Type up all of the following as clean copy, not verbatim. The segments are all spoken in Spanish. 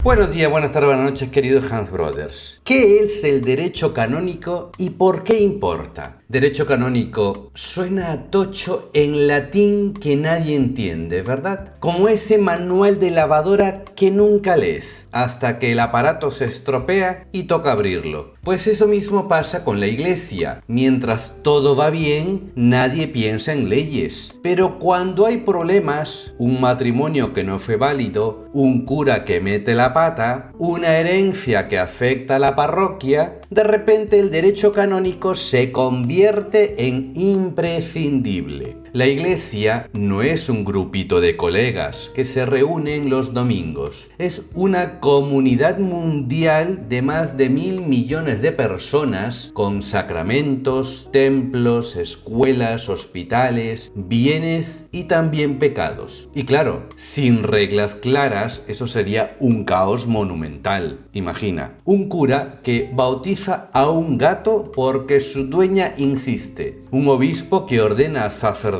Buenos días, buenas tardes, buenas noches, queridos Hans Brothers. ¿Qué es el derecho canónico y por qué importa? Derecho canónico suena a tocho en latín que nadie entiende, ¿verdad? Como ese manual de lavadora que nunca lees, hasta que el aparato se estropea y toca abrirlo. Pues eso mismo pasa con la iglesia. Mientras todo va bien, nadie piensa en leyes. Pero cuando hay problemas, un matrimonio que no fue válido, un cura que mete la pata, una herencia que afecta a la parroquia, de repente el derecho canónico se convierte en imprescindible. La iglesia no es un grupito de colegas que se reúnen los domingos. Es una comunidad mundial de más de 1.000 millones de personas con sacramentos, templos, escuelas, hospitales, bienes y también pecados. Y claro, sin reglas claras, eso sería un caos monumental. Imagina, un cura que bautiza a un gato porque su dueña insiste. Un obispo que ordena a sacerdote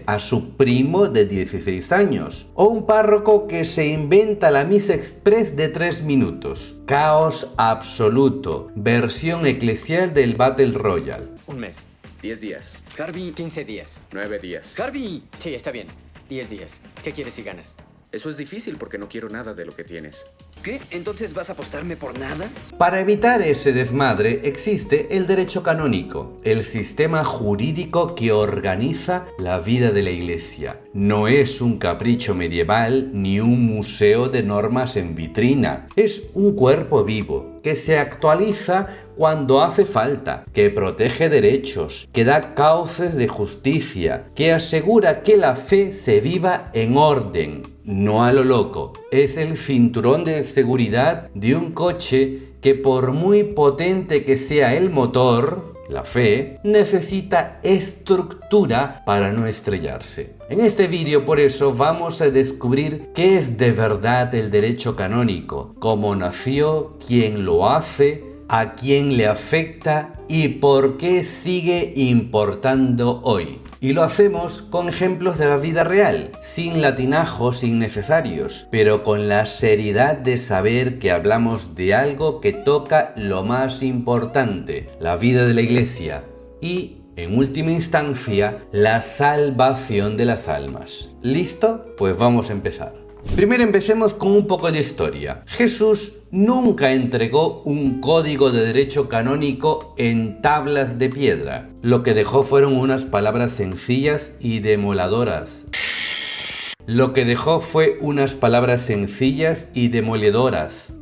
a su primo de 16 años. O un párroco que se inventa la misa express de 3 minutos. Caos absoluto. Versión eclesial del Battle Royale. Un mes. 10 días. Carby, 15 días. 9 días. Carby. Sí, está bien. 10 días. ¿Qué quieres si ganas? Eso es difícil porque no quiero nada de lo que tienes. ¿Qué? ¿Entonces vas a apostarme por nada? Para evitar ese desmadre existe el derecho canónico, el sistema jurídico que organiza la vida de la iglesia. No es un capricho medieval ni un museo de normas en vitrina. Es un cuerpo vivo que se actualiza cuando hace falta, que protege derechos, que da cauces de justicia, que asegura que la fe se viva en orden, no a lo loco. Es el cinturón de seguridad de un coche que por muy potente que sea el motor, la fe, necesita estructura para no estrellarse. En este vídeo por eso vamos a descubrir qué es de verdad el derecho canónico, cómo nació, quién lo hace, a quién le afecta y por qué sigue importando hoy. Y lo hacemos con ejemplos de la vida real, sin latinajos innecesarios, pero con la seriedad de saber que hablamos de algo que toca lo más importante, la vida de la iglesia y, en última instancia, la salvación de las almas. ¿Listo? Pues vamos a empezar. Primero empecemos con un poco de historia. Jesús nunca entregó un código de derecho canónico en tablas de piedra. Lo que dejó fueron unas palabras sencillas y demoledoras.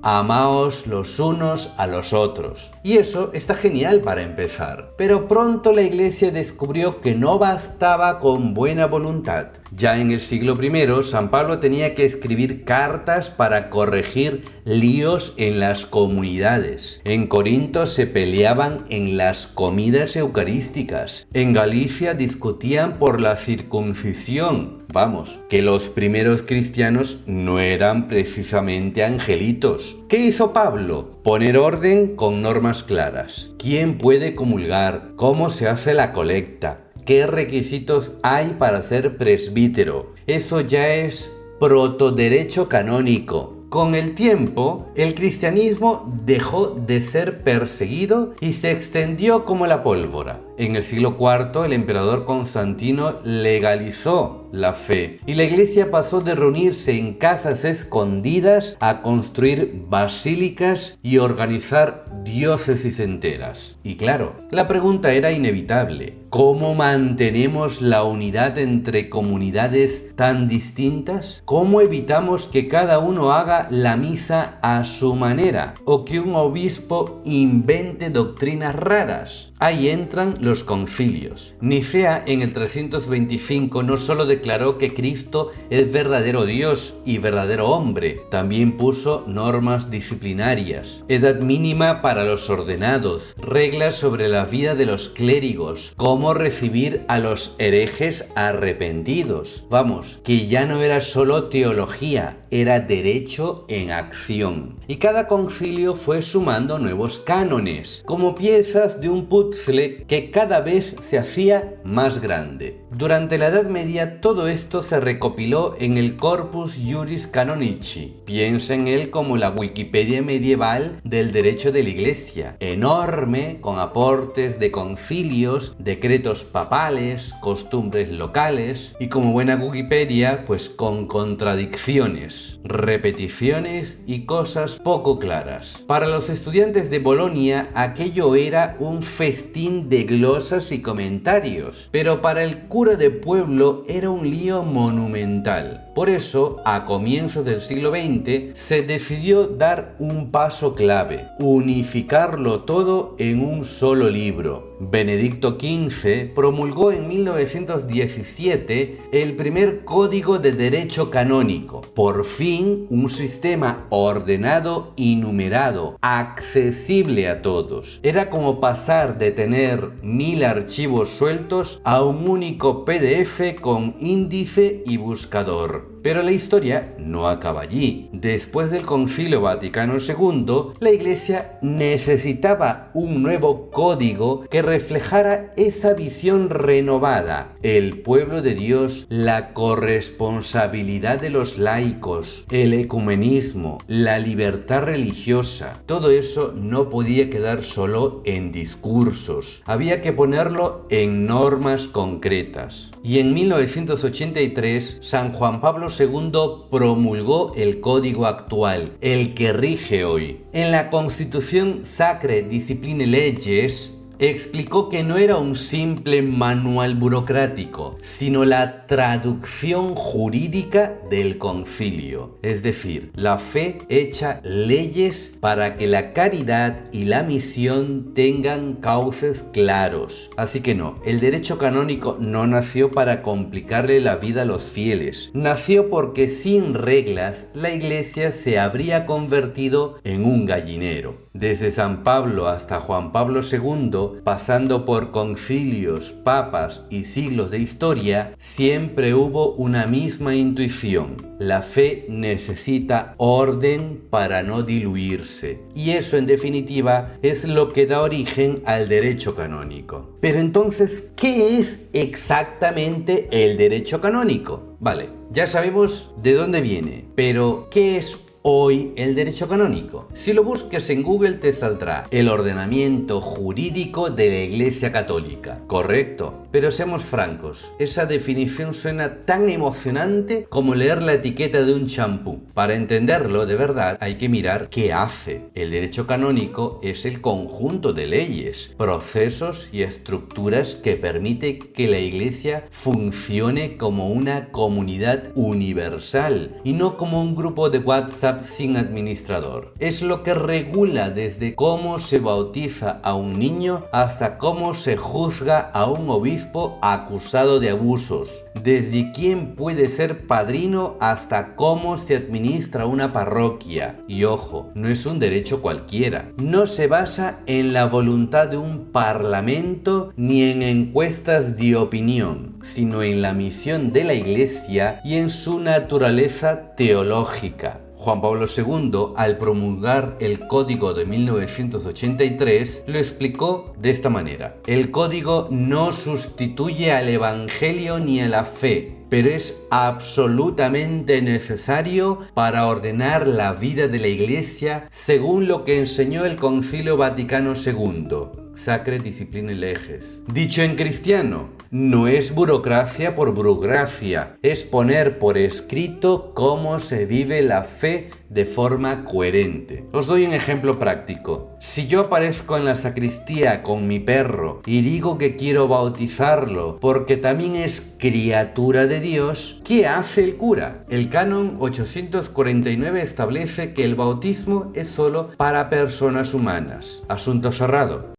Amaos los unos a los otros. Y eso está genial para empezar. Pero pronto la iglesia descubrió que no bastaba con buena voluntad. Ya en el siglo I, San Pablo tenía que escribir cartas para corregir líos en las comunidades. En Corinto se peleaban en las comidas eucarísticas. En Galicia discutían por la circuncisión. Vamos, que los primeros cristianos no eran precisamente angelitos. ¿Qué hizo Pablo? Poner orden con normas claras. ¿Quién puede comulgar? ¿Cómo se hace la colecta? ¿Qué requisitos hay para ser presbítero? Eso ya es protoderecho canónico. Con el tiempo, el cristianismo dejó de ser perseguido y se extendió como la pólvora. En el siglo IV, el emperador Constantino legalizó la fe y la iglesia pasó de reunirse en casas escondidas a construir basílicas y organizar diócesis enteras. Y claro, la pregunta era inevitable. ¿Cómo mantenemos la unidad entre comunidades tan distintas? ¿Cómo evitamos que cada uno haga la misa a su manera? ¿O que un obispo invente doctrinas raras? Ahí entran los concilios. Nicea en el 325 no solo declaró que Cristo es verdadero Dios y verdadero hombre, también puso normas disciplinarias, edad mínima para los ordenados, reglas sobre la vida de los clérigos, cómo recibir a los herejes arrepentidos. Vamos, que ya no era solo teología, era derecho en acción. Y cada concilio fue sumando nuevos cánones, como piezas de un puzzle puzzle que cada vez se hacía más grande. Durante la Edad Media todo esto se recopiló en el Corpus Juris Canonici. Piensa en él como la Wikipedia medieval del derecho de la Iglesia, enorme, con aportes de concilios, decretos papales, costumbres locales y, como buena Wikipedia, pues con contradicciones, repeticiones y cosas poco claras. Para los estudiantes de Bolonia aquello era un festín de glosas y comentarios, pero para el cura de pueblo era un lío monumental. Por eso, a comienzos del siglo XX, se decidió dar un paso clave: unificarlo todo en un solo libro. Benedicto XV promulgó en 1917 el primer Código de Derecho Canónico. Por fin, un sistema ordenado y numerado, accesible a todos. Era como pasar de tener 1000 archivos sueltos a un único PDF con índice y buscador. Pero la historia no acaba allí. Después del Concilio Vaticano II, la Iglesia necesitaba un nuevo código que reflejara esa visión renovada: el pueblo de Dios, la corresponsabilidad de los laicos, el ecumenismo, la libertad religiosa. Todo eso no podía quedar solo en discursos, había que ponerlo en normas concretas. Y en 1983, San Juan Pablo II promulgó el código actual, el que rige hoy. En la Constitución Sacrae Disciplinae Leges explicó que no era un simple manual burocrático, sino la traducción jurídica del concilio. Es decir, la fe hecha leyes para que la caridad y la misión tengan cauces claros. Así que no, el derecho canónico no nació para complicarle la vida a los fieles. Nació porque sin reglas la Iglesia se habría convertido en un gallinero. Desde San Pablo hasta Juan Pablo II, pasando por concilios, papas y siglos de historia, siempre hubo una misma intuición: la fe necesita orden para no diluirse. Y eso, en definitiva, es lo que da origen al derecho canónico. Pero entonces, ¿qué es exactamente el derecho canónico? Vale, ya sabemos de dónde viene, pero ¿qué es hoy el derecho canónico? Si lo buscas en Google te saldrá el ordenamiento jurídico de la Iglesia Católica. Correcto, pero seamos francos, esa definición suena tan emocionante como leer la etiqueta de un champú. Para entenderlo de verdad hay que mirar qué hace. El derecho canónico es el conjunto de leyes, procesos y estructuras que permite que la Iglesia funcione como una comunidad universal y no como un grupo de WhatsApp sin administrador. Es lo que regula desde cómo se bautiza a un niño hasta cómo se juzga a un obispo acusado de abusos, desde quién puede ser padrino hasta cómo se administra una parroquia. Y ojo, no es un derecho cualquiera. No se basa en la voluntad de un parlamento ni en encuestas de opinión, sino en la misión de la Iglesia y en su naturaleza teológica. Juan Pablo II, al promulgar el Código de 1983, lo explicó de esta manera: el Código no sustituye al Evangelio ni a la fe, pero es absolutamente necesario para ordenar la vida de la Iglesia según lo que enseñó el Concilio Vaticano II. Sacrae Disciplinae Leges. Dicho en cristiano, no es burocracia por burocracia, es poner por escrito cómo se vive la fe de forma coherente. Os doy un ejemplo práctico. Si yo aparezco en la sacristía con mi perro y digo que quiero bautizarlo porque también es criatura de Dios, ¿qué hace el cura? El canon 849 establece que el bautismo es solo para personas humanas. Asunto cerrado.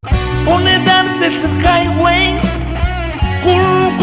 Pone dardes highway, cool,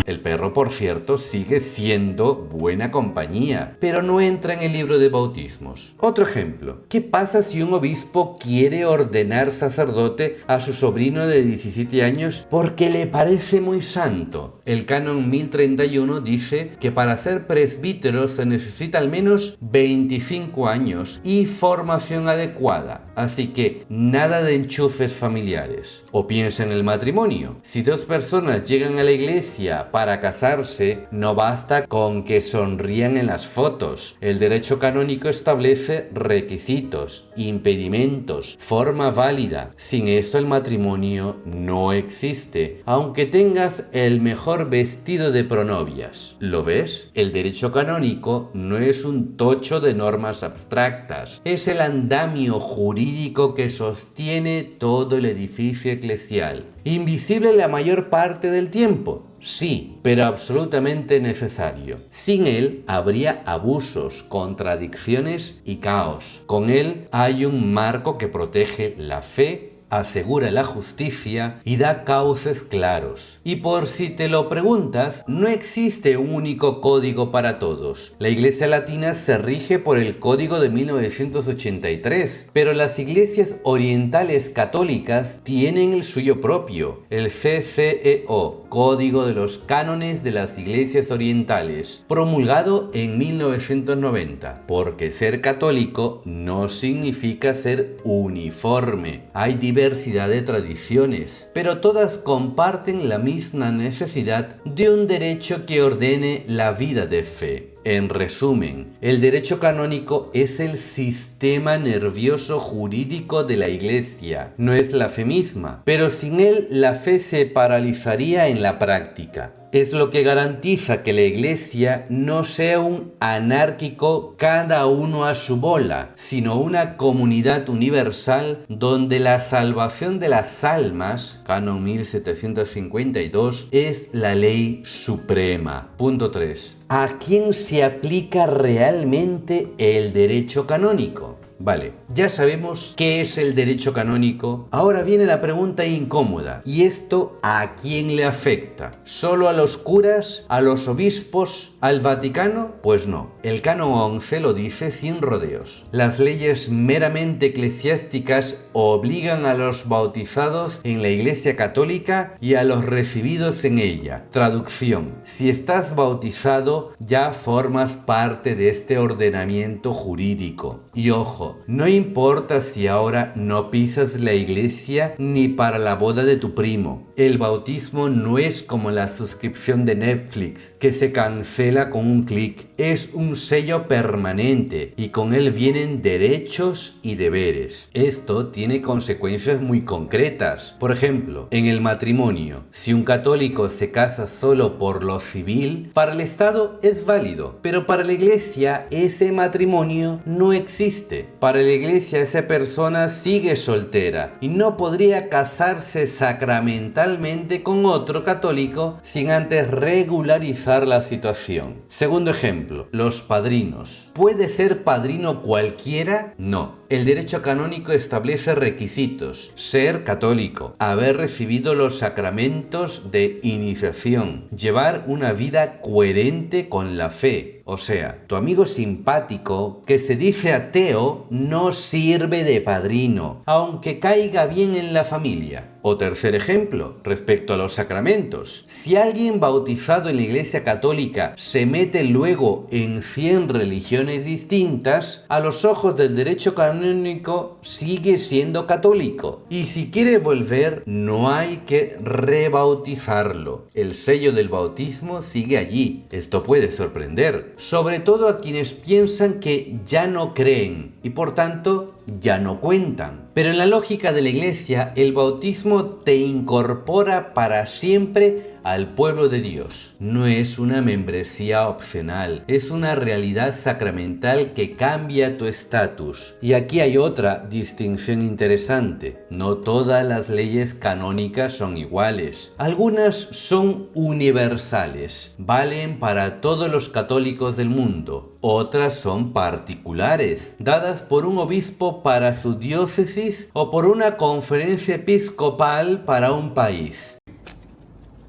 El perro, por cierto, sigue siendo buena compañía, pero no entra en el libro de bautismos. Otro ejemplo. ¿Qué pasa si un obispo quiere ordenar sacerdote a su sobrino de 17 años porque le parece muy santo? El canon 1031 dice que para ser presbítero se necesita al menos 25 años y formación adecuada. Así que nada de enchufes familiares. O piensa en el matrimonio. Si dos personas llegan a la iglesia para casarse, no basta con que sonrían en las fotos. El derecho canónico establece requisitos, impedimentos, forma válida. Sin eso el matrimonio no existe, aunque tengas el mejor vestido de pronovias. ¿Lo ves? El derecho canónico no es un tocho de normas abstractas, es el andamio jurídico que sostiene todo el edificio eclesial. Invisible la mayor parte del tiempo, sí, pero absolutamente necesario. Sin él habría abusos, contradicciones y caos. Con él hay un marco que protege la fe, asegura la justicia y da cauces claros. Y por si te lo preguntas, no existe un único código para todos. La Iglesia Latina se rige por el Código de 1983, pero las iglesias orientales católicas tienen el suyo propio, el CCEO, Código de los Cánones de las Iglesias Orientales, promulgado en 1990, porque ser católico no significa ser uniforme. Hay diversidad de tradiciones, pero todas comparten la misma necesidad de un derecho que ordene la vida de fe. En resumen, el derecho canónico es el sistema nervioso jurídico de la Iglesia, no es la fe misma, pero sin él la fe se paralizaría en la práctica. Es lo que garantiza que la Iglesia no sea un anárquico cada uno a su bola, sino una comunidad universal donde la salvación de las almas, canon 1752, es la ley suprema. Punto 3. ¿A quién se aplica realmente el derecho canónico? Vale, ya sabemos qué es el derecho canónico. Ahora viene la pregunta incómoda. ¿Y esto a quién le afecta? ¿Solo a los curas? ¿A los obispos? ¿Al Vaticano? Pues no. El canon 11 lo dice sin rodeos. Las leyes meramente eclesiásticas obligan a los bautizados en la Iglesia Católica y a los recibidos en ella. Traducción: si estás bautizado, ya formas parte de este ordenamiento jurídico. Y ojo, no importa si ahora no pisas la iglesia ni para la boda de tu primo. El bautismo no es como la suscripción de Netflix, que se cancela con un clic. Es un sello permanente y con él vienen derechos y deberes. Esto tiene consecuencias muy concretas. Por ejemplo, en el matrimonio, si un católico se casa solo por lo civil, para el Estado es válido, pero para la iglesia ese matrimonio no existe. Para la iglesia esa persona sigue soltera y no podría casarse sacramentalmente con otro católico sin antes regularizar la situación. Segundo ejemplo, los padrinos. ¿Puede ser padrino cualquiera? No. El derecho canónico establece requisitos: ser católico, haber recibido los sacramentos de iniciación, llevar una vida coherente con la fe. O sea, tu amigo simpático que se dice ateo no sirve de padrino, aunque caiga bien en la familia. O tercer ejemplo, respecto a los sacramentos. Si alguien bautizado en la Iglesia Católica se mete luego en 100 religiones distintas, a los ojos del derecho canónico sigue siendo católico. Y si quiere volver, no hay que rebautizarlo. El sello del bautismo sigue allí. Esto puede sorprender, sobre todo a quienes piensan que ya no creen y por tanto ya no cuentan. Pero en la lógica de la Iglesia, el bautismo te incorpora para siempre al pueblo de Dios. No es una membresía opcional, es una realidad sacramental que cambia tu estatus. Y aquí hay otra distinción interesante. No todas las leyes canónicas son iguales. Algunas son universales, valen para todos los católicos del mundo. Otras son particulares, dadas por un obispo para su diócesis o por una conferencia episcopal para un país.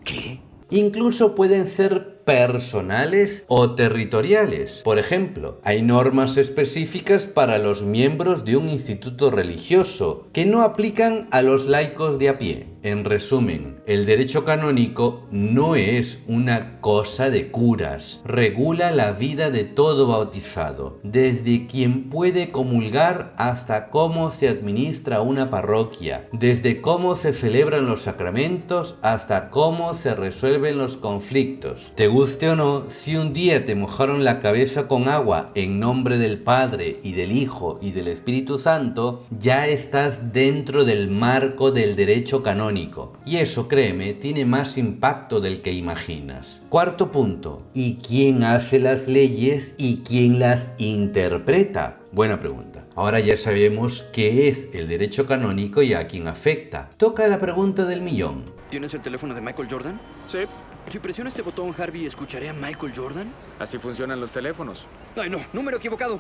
¿Qué? Incluso pueden ser personales o territoriales. Por ejemplo, hay normas específicas para los miembros de un instituto religioso que no aplican a los laicos de a pie. En resumen, el derecho canónico no es una cosa de curas. Regula la vida de todo bautizado, desde quien puede comulgar hasta cómo se administra una parroquia, desde cómo se celebran los sacramentos hasta cómo se resuelven los conflictos. Te guste o no, si un día te mojaron la cabeza con agua en nombre del Padre y del Hijo y del Espíritu Santo, ya estás dentro del marco del derecho canónico. Y eso, créeme, tiene más impacto del que imaginas. Cuarto punto. ¿Y quién hace las leyes y quién las interpreta? Buena pregunta. Ahora ya sabemos qué es el derecho canónico y a quién afecta. Toca la pregunta del millón. ¿Tienes el teléfono de Michael Jordan? Sí. Si presiono este botón, Harvey, ¿escucharé a Michael Jordan? Así funcionan los teléfonos. ¡Ay, no! ¡Número equivocado!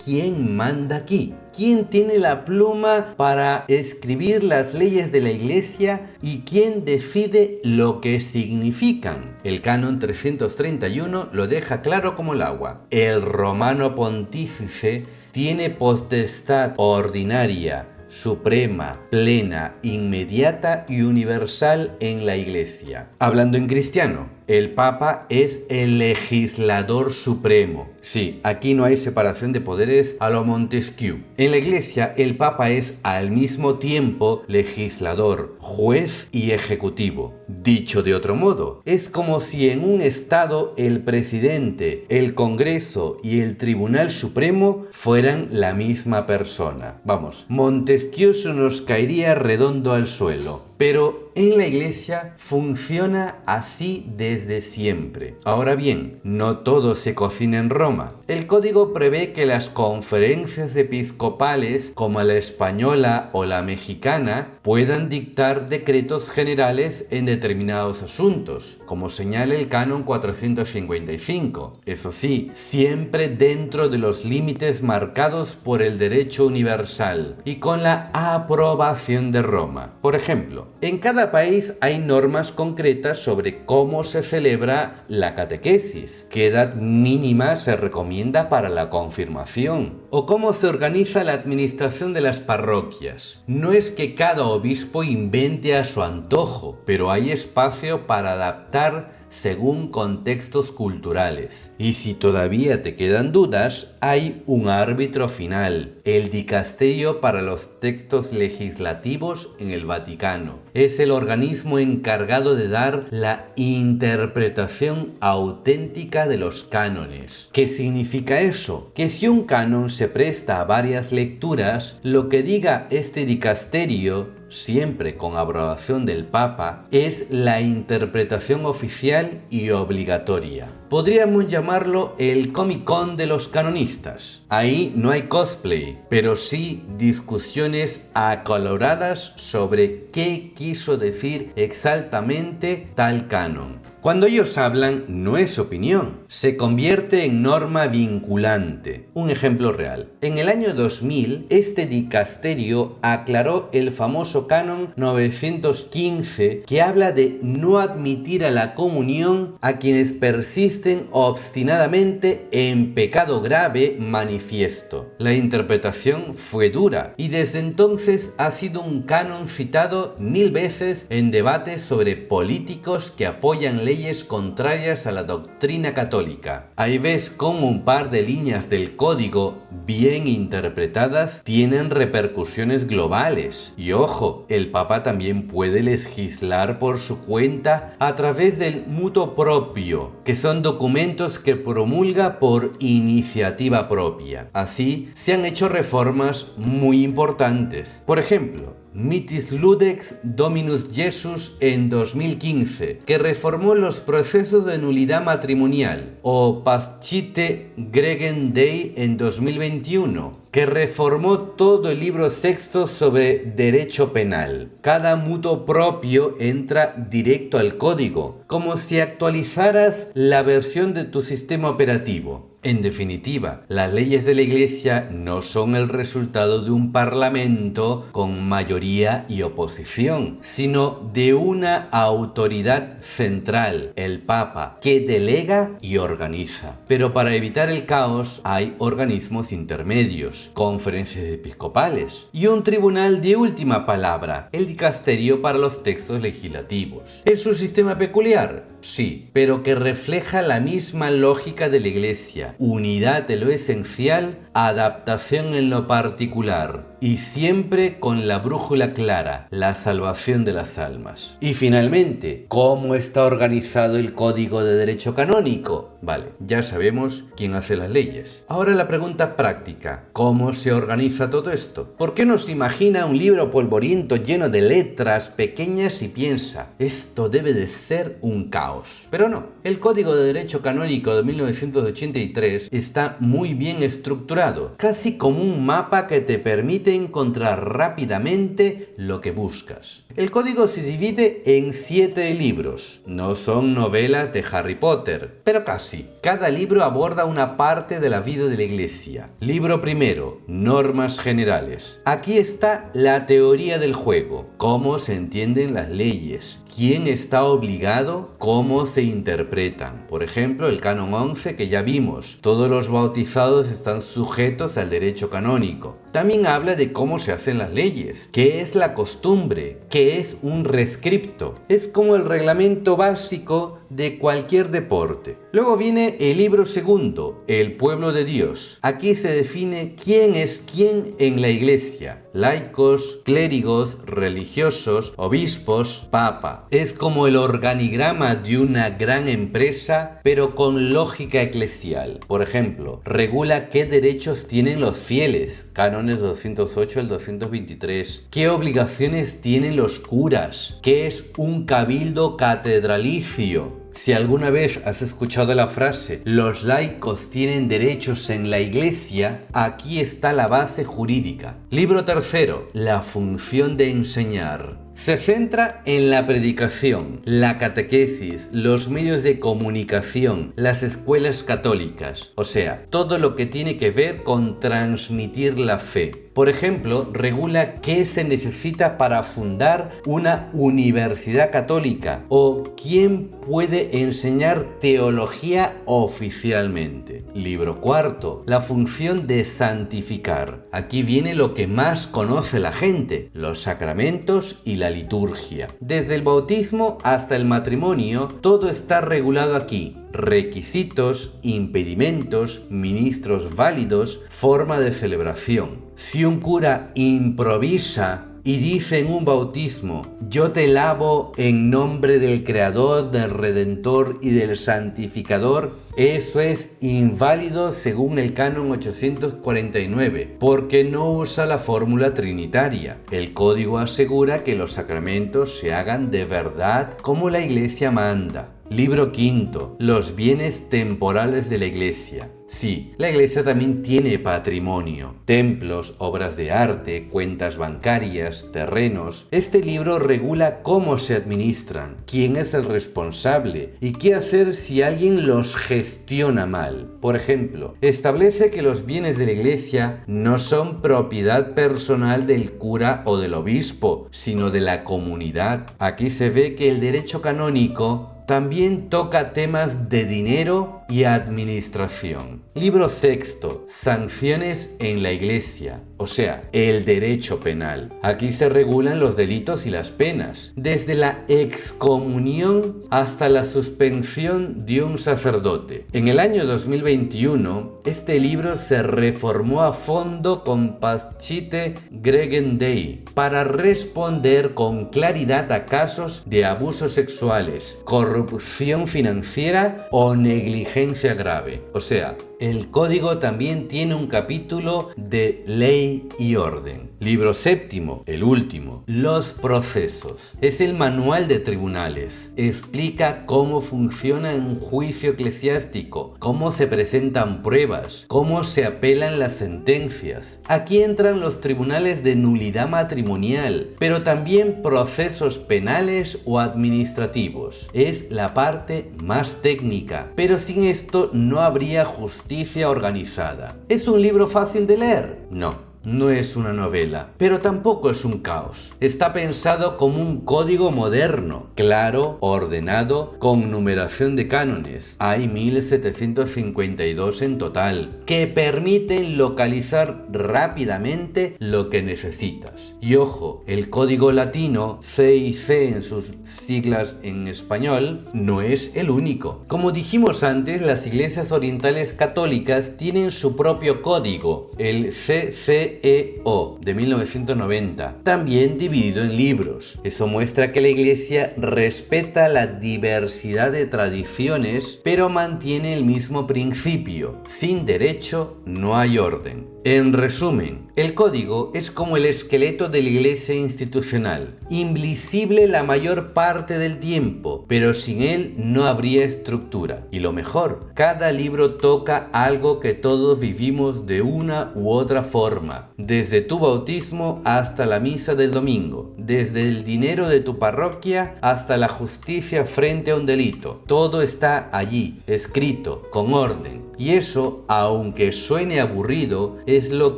¿Quién manda aquí? ¿Quién tiene la pluma para escribir las leyes de la Iglesia y quién decide lo que significan? El canon 331 lo deja claro como el agua. El romano pontífice tiene potestad ordinaria, suprema, plena, inmediata y universal en la Iglesia. Hablando en cristiano, el Papa es el legislador supremo. Sí, aquí no hay separación de poderes a lo Montesquieu. En la Iglesia, el Papa es al mismo tiempo legislador, juez y ejecutivo. Dicho de otro modo, es como si en un Estado el presidente, el Congreso y el Tribunal Supremo fueran la misma persona. Vamos, Montesquieu se nos caería redondo al suelo. Pero en la Iglesia funciona así desde siempre. Ahora bien, no todo se cocina en Roma. El código prevé que las conferencias episcopales, como la española o la mexicana, puedan dictar decretos generales en determinados asuntos, como señala el canon 455. Eso sí, siempre dentro de los límites marcados por el derecho universal y con la aprobación de Roma. Por ejemplo, en cada país hay normas concretas sobre cómo se celebra la catequesis, qué edad mínima se recomienda para la confirmación o cómo se organiza la administración de las parroquias. No es que cada obispo invente a su antojo, pero hay espacio para adaptar según contextos culturales. Y si todavía te quedan dudas, hay un árbitro final, el Dicasterio para los Textos Legislativos en el Vaticano. Es el organismo encargado de dar la interpretación auténtica de los cánones. ¿Qué significa eso? Que si un canon se presta a varias lecturas, lo que diga este dicasterio, siempre con aprobación del Papa, es la interpretación oficial y obligatoria. Podríamos llamarlo el Comic Con de los canonistas. Ahí no hay cosplay, pero sí discusiones acaloradas sobre qué quiso decir exactamente tal canon. Cuando ellos hablan, no es opinión, se convierte en norma vinculante. Un ejemplo real. En el año 2000, este dicasterio aclaró el famoso canon 915 que habla de no admitir a la comunión a quienes persisten obstinadamente en pecado grave manifiesto. La interpretación fue dura y desde entonces ha sido un canon citado 1000 veces en debates sobre políticos que apoyan leyes contrarias a la doctrina católica. Ahí ves cómo un par de líneas del código bien interpretadas tienen repercusiones globales. Y ojo, el Papa también puede legislar por su cuenta a través del mutuo proprio, que son documentos que promulga por iniciativa propia. Así se han hecho reformas muy importantes. Por ejemplo, Mitis Ludex Dominus Jesus en 2015, que reformó los procesos de nulidad matrimonial, o Pascite Gregen Dei en 2021, que reformó todo el libro sexto sobre derecho penal. Cada mutuo propio entra directo al código, como si actualizaras la versión de tu sistema operativo. En definitiva, las leyes de la Iglesia no son el resultado de un parlamento con mayoría y oposición, sino de una autoridad central, el Papa, que delega y organiza. Pero para evitar el caos hay organismos intermedios, conferencias episcopales y un tribunal de última palabra, el dicasterio para los textos legislativos. ¿Es un sistema peculiar? Sí, pero que refleja la misma lógica de la Iglesia: unidad en lo esencial, adaptación en lo particular, y siempre con la brújula clara, la salvación de las almas. Y finalmente, ¿cómo está organizado el Código de Derecho Canónico? Vale, ya sabemos quién hace las leyes. Ahora la pregunta práctica: ¿cómo se organiza todo esto? ¿Por qué no se imagina un libro polvoriento lleno de letras pequeñas y piensa, esto debe de ser un caos? Pero no, el Código de Derecho Canónico de 1983 está muy bien estructurado, casi como un mapa que te permite encontrar rápidamente lo que buscas. El código se divide en 7 libros. No son novelas de Harry Potter, pero casi. Cada libro aborda una parte de la vida de la Iglesia. Libro primero, normas generales. Aquí está la teoría del juego, cómo se entienden las leyes, quién está obligado, cómo se interpretan. Por ejemplo, el canon 11 que ya vimos. Todos los bautizados están sujetos al derecho canónico. También habla de cómo se hacen las leyes, qué es la costumbre, qué es un rescripto. Es como el reglamento básico de cualquier deporte. Luego viene el libro segundo, el pueblo de Dios. Aquí se define quién es quién en la Iglesia: laicos, clérigos, religiosos, obispos, papa. Es como el organigrama de una gran empresa, pero con lógica eclesial. Por ejemplo, regula qué derechos tienen los fieles, cánones 208 al 223. Qué obligaciones tienen los curas, qué es un cabildo catedralicio. Si alguna vez has escuchado la frase "los laicos tienen derechos en la Iglesia", aquí está la base jurídica. Libro tercero, la función de enseñar. Se centra en la predicación, la catequesis, los medios de comunicación, las escuelas católicas, o sea, todo lo que tiene que ver con transmitir la fe. Por ejemplo, regula qué se necesita para fundar una universidad católica o quién puede enseñar teología oficialmente. Libro cuarto, la función de santificar. Aquí viene lo que más conoce la gente: los sacramentos y la liturgia. Desde el bautismo hasta el matrimonio, todo está regulado aquí. Requisitos, impedimentos, ministros válidos, forma de celebración. Si un cura improvisa y dice en un bautismo: yo te lavo en nombre del Creador, del Redentor y del Santificador, eso es inválido según el canon 849, porque no usa la fórmula trinitaria. El código asegura que los sacramentos se hagan de verdad como la Iglesia manda. Libro quinto, los bienes temporales de la Iglesia. Sí, la Iglesia también tiene patrimonio: templos, obras de arte, cuentas bancarias, terrenos. Este libro regula cómo se administran, quién es el responsable y qué hacer si alguien los gestiona mal. Por ejemplo, establece que los bienes de la Iglesia no son propiedad personal del cura o del obispo, sino de la comunidad. Aquí se ve que el derecho canónico también toca temas de dinero y administración. Libro sexto, sanciones en la Iglesia, o sea, el derecho penal. Aquí se regulan los delitos y las penas, desde la excomunión hasta la suspensión de un sacerdote. En el año 2021, este libro se reformó a fondo con Paschite Gregendei para responder con claridad a casos de abusos sexuales, corrupción financiera o negligencia negligencia grave. O sea, el código también tiene un capítulo de ley y orden. Libro séptimo, el último, los procesos. Es el manual de tribunales. Explica cómo funciona un juicio eclesiástico, cómo se presentan pruebas, cómo se apelan las sentencias. Aquí entran los tribunales de nulidad matrimonial, pero también procesos penales o administrativos. Es la parte más técnica, pero sin esto no habría justicia organizada. ¿Es un libro fácil de leer? No. No es una novela, pero tampoco es un caos. Está pensado como un código moderno, claro, ordenado, con numeración de cánones. Hay 1752 en total, que permiten localizar rápidamente lo que necesitas. Y ojo, el código latino, CIC en sus siglas en español, no es el único. Como dijimos antes, las iglesias orientales católicas tienen su propio código, el CCEO de 1990, también dividido en libros. Eso muestra que la Iglesia respeta la diversidad de tradiciones, pero mantiene el mismo principio: sin derecho no hay orden. En resumen, el código es como el esqueleto de la iglesia institucional, invisible la mayor parte del tiempo, pero sin él no habría estructura. Y lo mejor, cada libro toca algo que todos vivimos de una u otra forma, desde tu bautismo hasta la misa del domingo, desde el dinero de tu parroquia hasta la justicia frente a un delito. Todo está allí, escrito, con orden. Y eso, aunque suene aburrido, es lo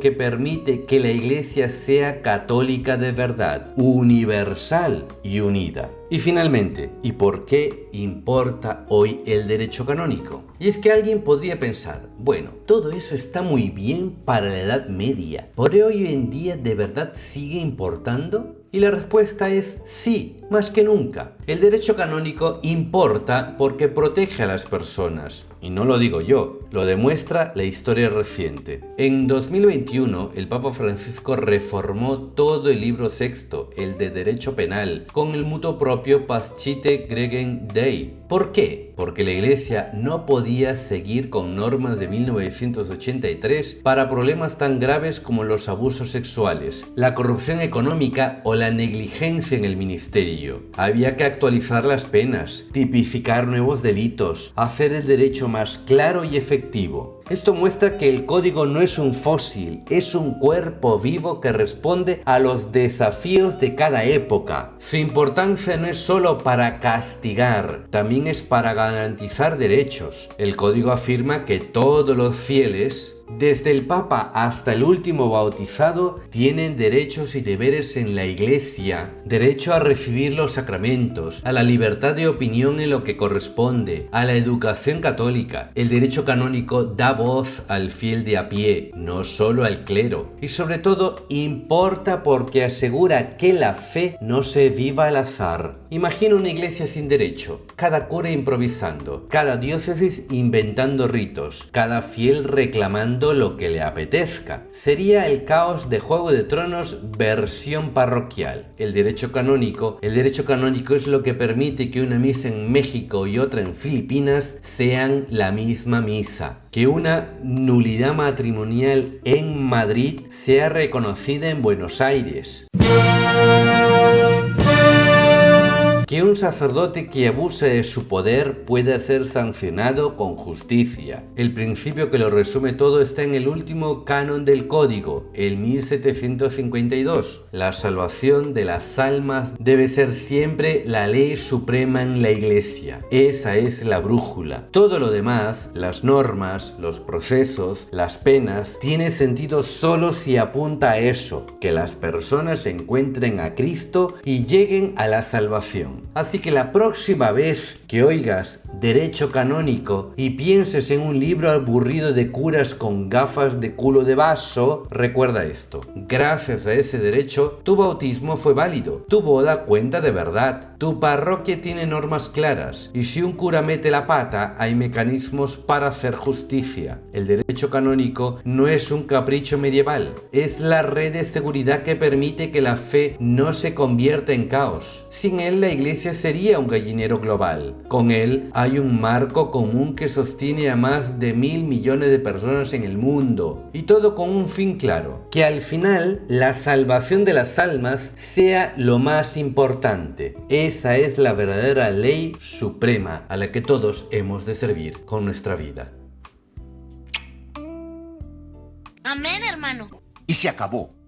que permite que la Iglesia sea católica de verdad, universal y unida. Y finalmente, ¿y por qué importa hoy el derecho canónico? Y es que alguien podría pensar, bueno, todo eso está muy bien para la Edad Media, ¿por hoy en día de verdad sigue importando? Y la respuesta es sí, más que nunca. El derecho canónico importa porque protege a las personas. Y no lo digo yo, lo demuestra la historia reciente. En 2021, el Papa Francisco reformó todo el libro sexto, el de Derecho Penal, con el mutuo propio Pascite Gregem Dei. ¿Por qué? Porque la Iglesia no podía seguir con normas de 1983 para problemas tan graves como los abusos sexuales, la corrupción económica o la negligencia en el ministerio. Había que actualizar las penas, tipificar nuevos delitos, hacer el derecho más claro y efectivo. Esto muestra que el código no es un fósil, es un cuerpo vivo que responde a los desafíos de cada época. Su importancia no es solo para castigar, también es para garantizar derechos. El código afirma que todos los fieles, desde el Papa hasta el último bautizado, tienen derechos y deberes en la Iglesia. Derecho a recibir los sacramentos, a la libertad de opinión en lo que corresponde, a la educación católica. El derecho canónico da voz al fiel de a pie, no solo al clero. Y sobre todo, importa porque asegura que la fe no se viva al azar. Imagina una iglesia sin derecho, cada cura improvisando, cada diócesis inventando ritos, cada fiel reclamando lo que le apetezca. Sería el caos de Juego de Tronos versión parroquial. El derecho canónico es lo que permite que una misa en México y otra en Filipinas sean la misma misa. Que una nulidad matrimonial en Madrid sea reconocida en Buenos Aires. Que un sacerdote que abusa de su poder pueda ser sancionado con justicia. El principio que lo resume todo está en el último canon del código, el 1752. La salvación de las almas debe ser siempre la ley suprema en la Iglesia. Esa es la brújula. Todo lo demás, las normas, los procesos, las penas, tiene sentido solo si apunta a eso, que las personas encuentren a Cristo y lleguen a la salvación. Así que la próxima vez que oigas derecho canónico y pienses en un libro aburrido de curas con gafas de culo de vaso, recuerda esto: gracias a ese derecho, tu bautismo fue válido, tu boda cuenta de verdad, tu parroquia tiene normas claras, y si un cura mete la pata, hay mecanismos para hacer justicia. El derecho canónico no es un capricho medieval, es la red de seguridad que permite que la fe no se convierta en caos. Sin él, la Iglesia sería un gallinero global. Con él, hay un marco común que sostiene a más de 1.000 millones de personas en el mundo, y todo con un fin claro, que al final la salvación de las almas sea lo más importante. Esa es la verdadera ley suprema a la que todos hemos de servir con nuestra vida. Amén, hermano. Y se acabó.